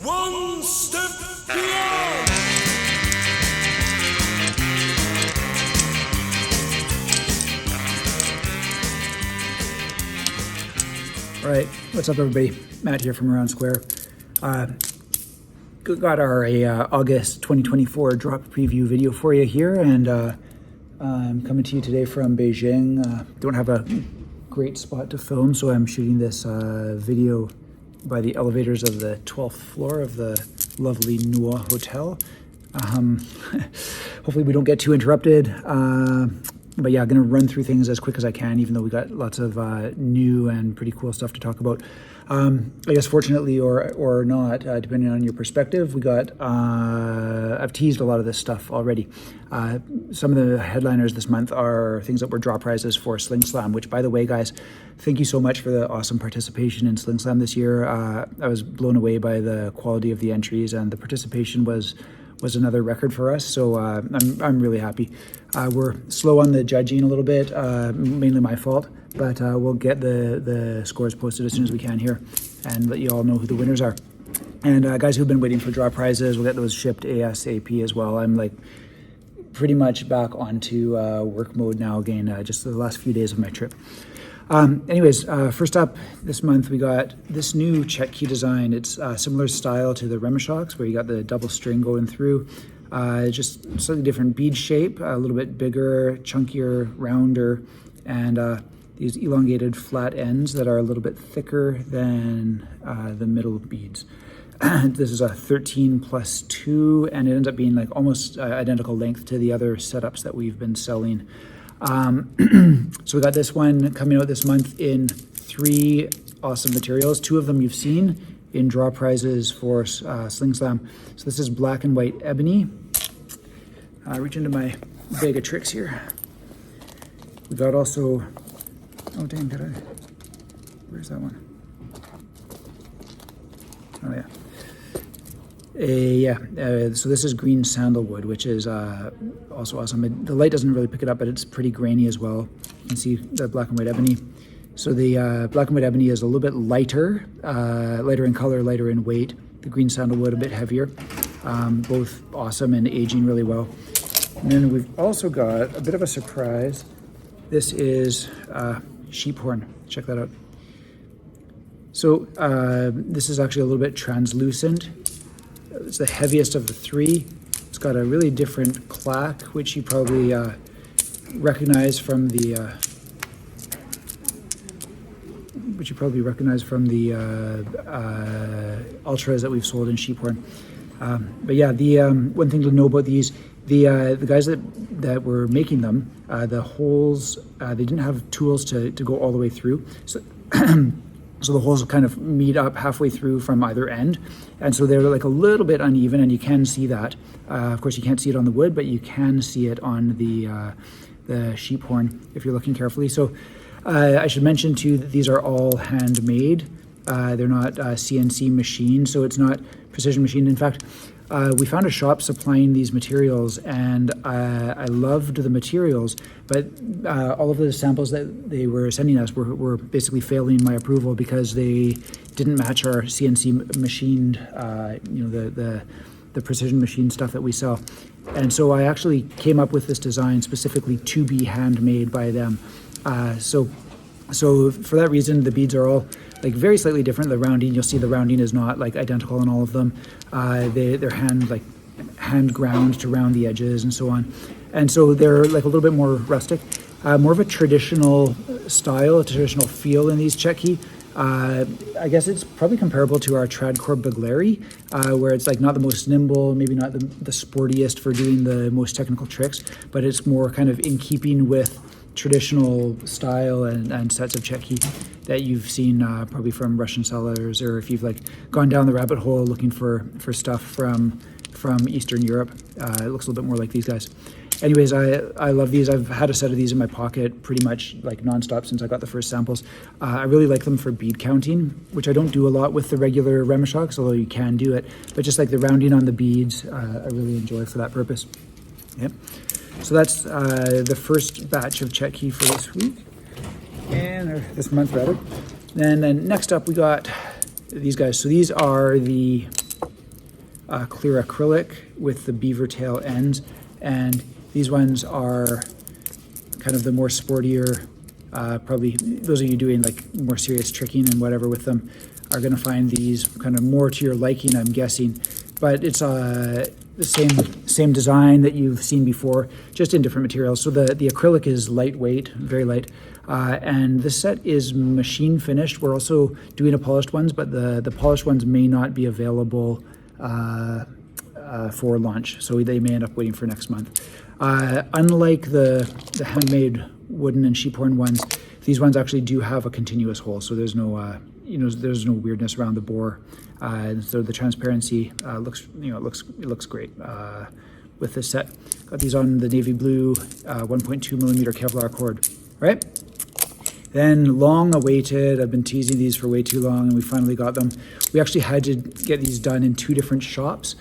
One step beyond. All right, what's up, everybody? Matt here from Around Square. Got our August 2024 drop preview video for you here, and I'm coming to you today from Beijing. Don't have a great spot to film, so I'm shooting this video by the elevators of the 12th floor of the lovely Nua Hotel. Hopefully we don't get too interrupted. But yeah, I'm going to run through things as quick as I can, even though we got lots of new and pretty cool stuff to talk about. I guess fortunately or not, depending on your perspective, we got, I've teased a lot of this stuff already. Some of the headliners this month are things that were draw prizes for Sling Slam, which, by the way, guys, thank you so much for the awesome participation in Sling Slam this year. I was blown away by the quality of the entries, and the participation was another record for us, so I'm really happy. We're slow on the judging a little bit, mainly my fault, but we'll get the scores posted as soon as we can here and let you all know who the winners are. And guys who've been waiting for draw prizes, we'll get those shipped ASAP as well. I'm like pretty much back onto work mode now again, just the last few days of my trip. Anyways, first up this month, we got this new check key design. It's similar style to the RemoShocks, where you got the double string going through. Just slightly different bead shape, a little bit bigger, chunkier, rounder, and these elongated flat ends that are a little bit thicker than the middle beads. This is a 13 plus 2, and it ends up being like almost identical length to the other setups that we've been selling. So we got this one coming out this month in 3 awesome materials. 2 of them you've seen in draw prizes for Sling Slam. So this is black and white ebony. Reach into my bag of tricks here. We got also, oh dang, where's that one? Oh yeah. So this is green sandalwood, which is also awesome. The light doesn't really pick it up, but it's pretty grainy as well. You can see the black and white ebony. So the black and white ebony is a little bit lighter, lighter in color, lighter in weight. The green sandalwood a bit heavier. Both awesome and aging really well. And then we've also got a bit of a surprise. This is sheep horn. Check that out. So this is actually a little bit translucent. It's the heaviest of the 3. It's got a really different clack, which you probably recognize from the ultras that we've sold in sheephorn. But yeah, the one thing to know about these, the guys that were making them, the holes, they didn't have tools to go all the way through. So so the holes kind of meet up halfway through from either end. And so they're like a little bit uneven, and you can see that. Of course, you can't see it on the wood, but you can see it on the sheep horn if you're looking carefully. So I should mention too that these are all handmade. They're not CNC machined, so it's not precision machined. In fact, we found a shop supplying these materials, and I loved the materials, but all of the samples that they were sending us were basically failing my approval because they didn't match our CNC machined, the precision machine stuff that we sell. And so I actually came up with this design specifically to be handmade by them. So for that reason, the beads are all like very slightly different. The rounding, you'll see the rounding is not like identical in all of them. They're hand ground to round the edges and so on. And so they're like a little bit more rustic, more of a traditional style, a traditional feel in these check key. I guess it's probably comparable to our Tradcore Bugleri, where it's like not the most nimble, maybe not the sportiest for doing the most technical tricks, but it's more kind of in keeping with traditional style and sets of check key that you've seen probably from Russian sellers, or if you've like gone down the rabbit hole looking for stuff from Eastern Europe. It looks a little bit more like these guys. Anyways, I love these. I've had a set of these in my pocket pretty much like nonstop since I got the first samples. I really like them for bead counting, which I don't do a lot with the regular RemoShocks, although you can do it. But just like the rounding on the beads, I really enjoy for that purpose. Yep. So that's the first batch of check key for this week, and this month rather. And then next up we got these guys. So these are the clear acrylic with the beaver tail ends, and these ones are kind of the more sportier, probably those of you doing like more serious tricking and whatever with them are going to find these kind of more to your liking, I'm guessing. But it's the same design that you've seen before, just in different materials. So the acrylic is lightweight, very light, and this set is machine finished. We're also doing a polished ones, but the polished ones may not be available for launch, so they may end up waiting for next month. Unlike the handmade wooden and sheephorn ones, these ones actually do have a continuous hole, so there's no there's no weirdness around the bore. So the transparency looks great with this set. Got these on the navy blue 1.2 millimeter Kevlar cord. All right. Then long awaited, I've been teasing these for way too long, and we finally got them. We actually had to get these done in 2 different shops.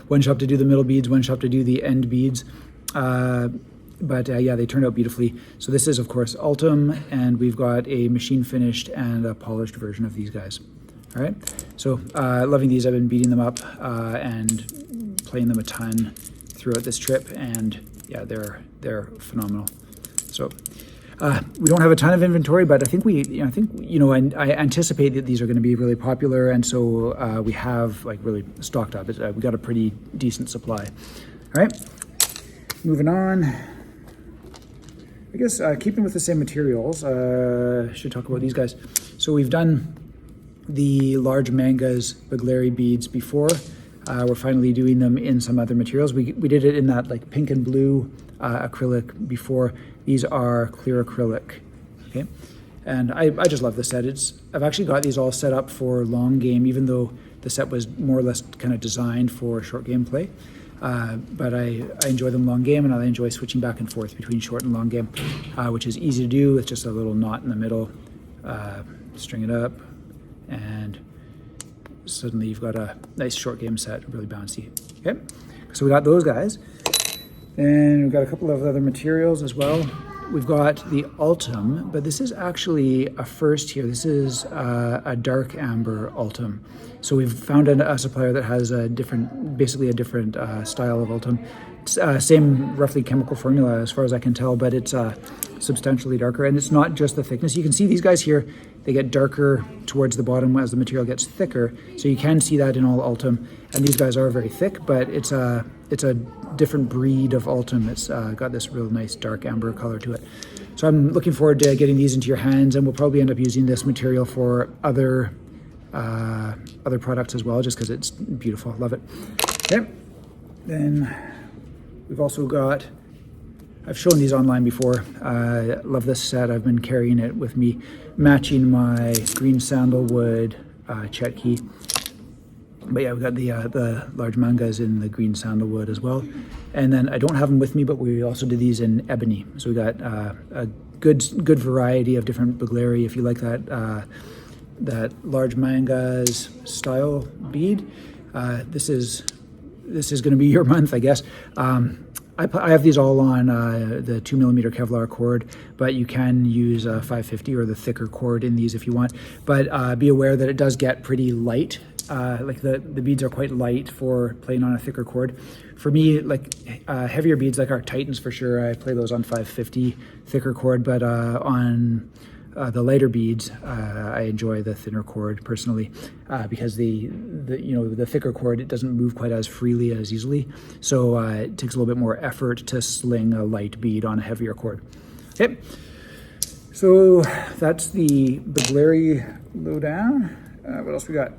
One shop to do the middle beads, one shop to do the end beads. But yeah, they turned out beautifully. So this is, of course, Ultem, and we've got a machine finished and a polished version of these guys. All right, so loving these. I've been beating them up and playing them a ton throughout this trip, and yeah, they're phenomenal. So we don't have a ton of inventory, but I think I anticipate that these are going to be really popular, and so we have like really stocked up. We got a pretty decent supply. All right, moving on. I guess keeping with the same materials, should talk about these guys. So we've done the large Mangas Bugleri beads before. We're finally doing them in some other materials. We did it in that like pink and blue acrylic before. These are clear acrylic, okay? And I just love this set. I've actually got these all set up for long game, even though the set was more or less kind of designed for short game play. But I enjoy them long game, and I enjoy switching back and forth between short and long game, which is easy to do with just a little knot in the middle. String it up, and suddenly you've got a nice short game set, really bouncy. Okay, so we got those guys, and we've got a couple of other materials as well. We've got the Ultem, but this is actually a first here. This is a dark amber Ultem. So we've found a supplier that has basically a different style of Ultem. It's same roughly chemical formula as far as I can tell, but it's substantially darker, and it's not just the thickness. You can see these guys here, they get darker towards the bottom as the material gets thicker. So you can see that in all Ultem, and these guys are very thick, but it's a different breed of Ultem. It's got this real nice dark amber color to it. So I'm looking forward to getting these into your hands, and we'll probably end up using this material for other products as well, just because it's beautiful. Love it. Okay, then we've also got, I've shown these online before. Love this set. I've been carrying it with me, matching my green sandalwood Chetki. But yeah, we've got the large Mangas in the green sandalwood as well. And then I don't have them with me, but we also did these in ebony. So we got a good variety of different Bugleri. If you like that large Mangas style bead, this is going to be your month, I guess. I have these all on the 2 millimeter Kevlar cord, but you can use a 550 or the thicker cord in these if you want. But be aware that it does get pretty light. Like the beads are quite light for playing on a thicker cord. For me, like heavier beads like our Titans for sure, I play those on 550 thicker cord, but on the lighter beads, I enjoy the thinner cord personally, because the thicker cord, it doesn't move quite as freely as easily, so it takes a little bit more effort to sling a light bead on a heavier cord. Okay, so that's the Bugleri lowdown. What else we got?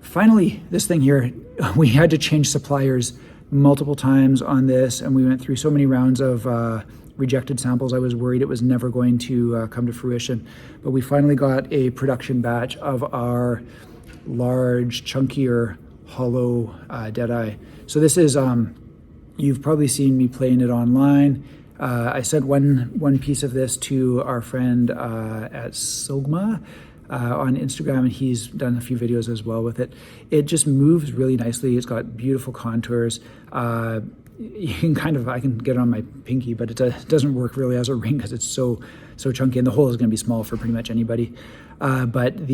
Finally, this thing here, we had to change suppliers multiple times on this, and we went through so many rounds of rejected samples. I was worried it was never going to come to fruition, but we finally got a production batch of our large, chunkier, hollow Deadeye. So this is, you've probably seen me playing it online. I sent one piece of this to our friend at Silgma on Instagram, and he's done a few videos as well with it. It just moves really nicely. It's got beautiful contours. You can I can get it on my pinky, but it doesn't work really as a ring because it's so chunky, and the hole is going to be small for pretty much anybody. But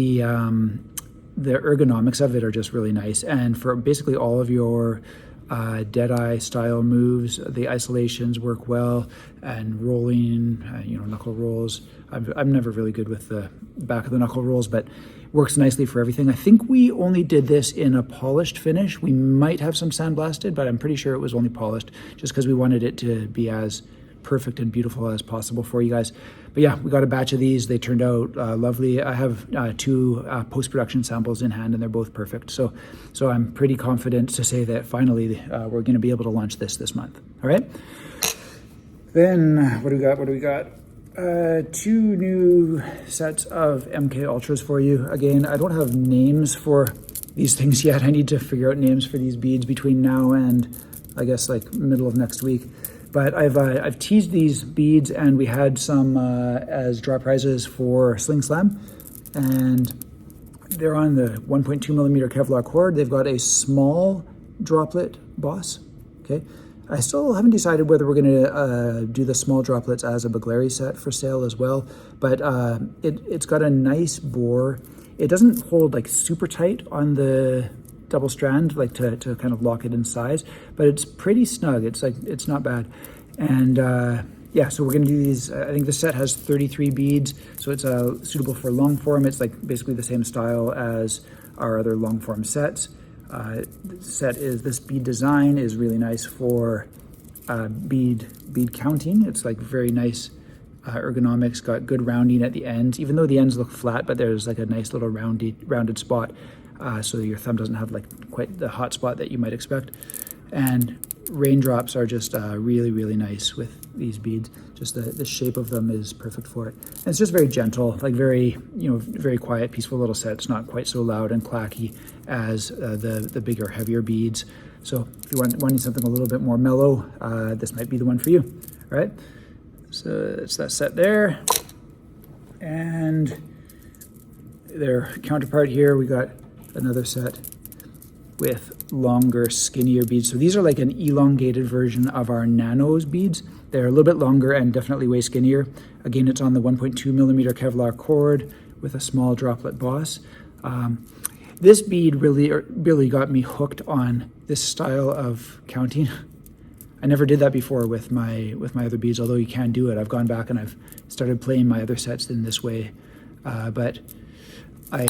the ergonomics of it are just really nice. And for basically all of your Deadeye style moves, the isolations work well, and rolling, knuckle rolls. I'm never really good with the back of the knuckle rolls, but works nicely for everything. I think we only did this in a polished finish. We might have some sandblasted, but I'm pretty sure it was only polished just because we wanted it to be as perfect and beautiful as possible for you guys. But yeah, we got a batch of these. They turned out lovely. I have 2 post-production samples in hand, and they're both perfect. So I'm pretty confident to say that finally we're going to be able to launch this month. All right. Then what do we got? 2 new sets of MK Ultras for you. Again, I don't have names for these things yet. I need to figure out names for these beads between now and I guess like middle of next week. But I've teased these beads, and we had some as draw prizes for Sling Slam, and they're on the 1.2 millimeter Kevlar cord. They've got a small droplet boss. Okay, I still haven't decided whether we're going to do the small droplets as a Bugleri set for sale as well. But it's got a nice bore. It doesn't hold like super tight on the double strand, like to kind of lock it in size, but it's pretty snug. It's not bad. And yeah, so we're gonna do these. I think the set has 33 beads, so it's suitable for long form. It's like basically the same style as our other long form sets. This bead design is really nice for bead counting. It's like very nice ergonomics, got good rounding at the ends, even though the ends look flat, but there's like a nice little rounded spot. So your thumb doesn't have like quite the hot spot that you might expect. And raindrops are just really, really nice with these beads. Just the shape of them is perfect for it. And it's just very gentle, like very, very quiet, peaceful little set. It's not quite so loud and clacky as the bigger, heavier beads. So if you're wanting something a little bit more mellow, this might be the one for you. All right. So it's that set there. And their counterpart here, we got another set with longer, skinnier beads. So these are like an elongated version of our Nanos beads. They're a little bit longer and definitely way skinnier. Again, it's on the 1.2 millimeter Kevlar cord with a small droplet boss. This bead really got me hooked on this style of counting. I never did that before with my other beads, although you can do it. I've gone back and I've started playing my other sets in this way, but I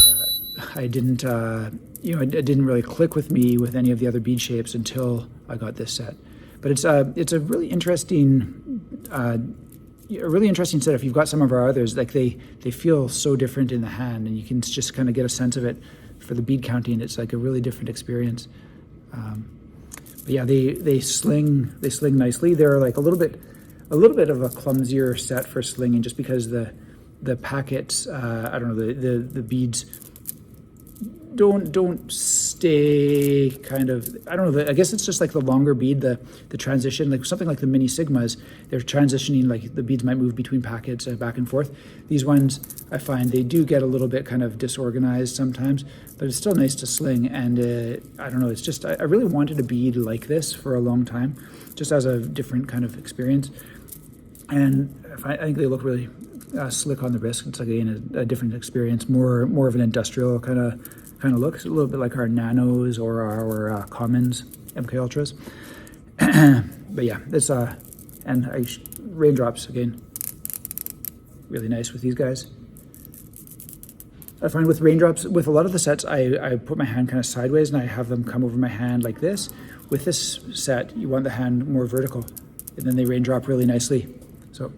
didn't, it didn't really click with me with any of the other bead shapes until I got this set. But it's a really interesting, set. If you've got some of our others, like they feel so different in the hand, and you can just kind of get a sense of it for the bead counting. It's like a really different experience. But yeah, they sling nicely. They're like a little bit of a clumsier set for slinging, just because the packets, I don't know, the beads don't stay kind of, I don't know, I guess it's just like the longer bead, the transition, like something like the Mini Sigmas, they're transitioning, like the beads might move between packets back and forth. These ones, I find they do get a little bit kind of disorganized sometimes, but it's still nice to sling. And I don't know, it's just, I really wanted a bead like this for a long time, just as a different kind of experience. And I think they look really slick on the wrist. It's like, again, a different experience, more of an industrial kind of looks, a little bit like our Nanos or our Commons MK Ultras. But yeah, this and raindrops, again, really nice with these guys. I find with raindrops, with a lot of the sets, I put my hand kind of sideways and I have them come over my hand like this. With this set, you want the hand more vertical, and then they raindrop really nicely. So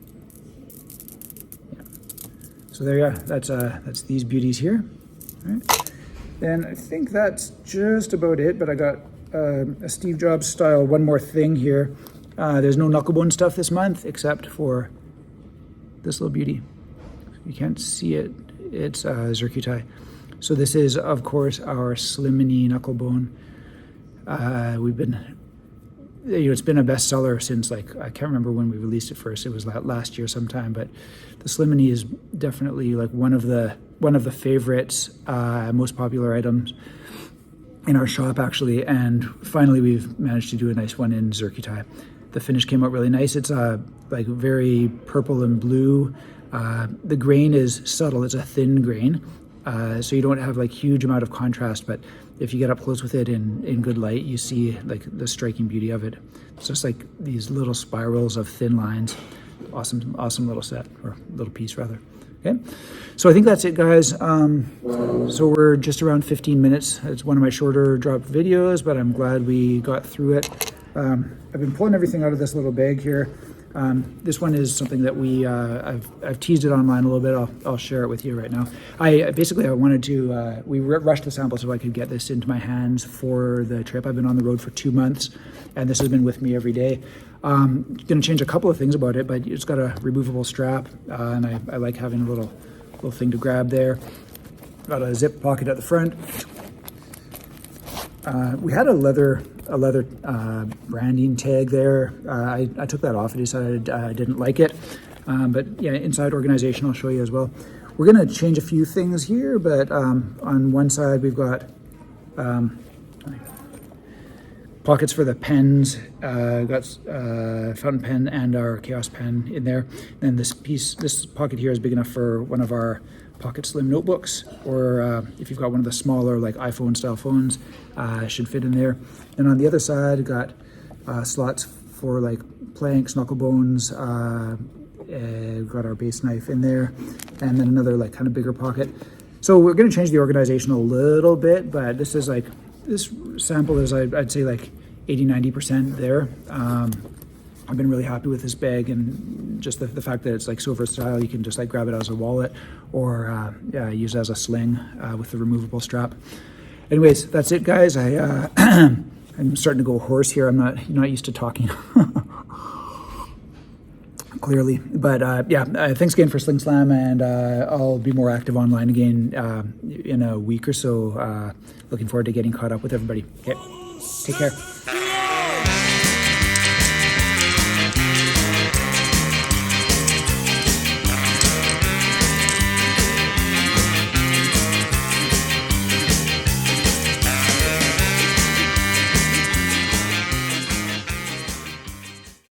yeah, so there you are. That's these beauties here. All right. And I think that's just about it, but I got a Steve Jobs style one more thing here. There's no knucklebone stuff this month except for this little beauty. You can't see it. It's Zircuti. So this is, of course, our Slimini knucklebone. We've been, it's been a bestseller since, like, I can't remember when we released it first. It was last year sometime, but the Slimini is definitely like one of the favorites, most popular items in our shop, actually. And finally, we've managed to do a nice one in Zircuti. The finish came out really nice. It's like very purple and blue. The grain is subtle. It's a thin grain, so you don't have like huge amount of contrast, but if you get up close with it in good light, you see like the striking beauty of it. It's just like these little spirals of thin lines. Awesome little set, or little piece rather. Okay, so I think that's it, guys. So we're just around 15 minutes. It's one of my shorter drop videos, but I'm glad we got through it. I've been pulling everything out of this little bag here. This one is something that I've teased it online a little bit. I'll share it with you right now. I wanted to, we rushed the sample so I could get this into my hands for the trip. I've been on the road for 2 months, and this has been with me every day. Going to change a couple of things about it, but it's got a removable strap, and I like having a little thing to grab there. Got a zip pocket at the front. We had a leather branding tag there. I took that off. I decided I didn't like it. But yeah, inside organization, I'll show you as well. We're going to change a few things here, but on one side we've got pockets for the pens. Got fountain pen and our Chaos pen in there. And this pocket here is big enough for one of our Pocket Slim notebooks, or if you've got one of the smaller like iPhone style phones, should fit in there. And on the other side, got slots for like planks, knuckle bones. Got our base knife in there, and then another like kind of bigger pocket. So we're going to change the organization a little bit, but this sample is I'd say like 80-90% there. I've been really happy with this bag, and just the fact that it's like so versatile. You can just like grab it as a wallet, or use it as a sling with the removable strap. Anyways, that's it, guys. I'm starting to go hoarse here. I'm not used to talking clearly, but thanks again for Sling Slam, and I'll be more active online again in a week or so. Looking forward to getting caught up with everybody. Okay, take care.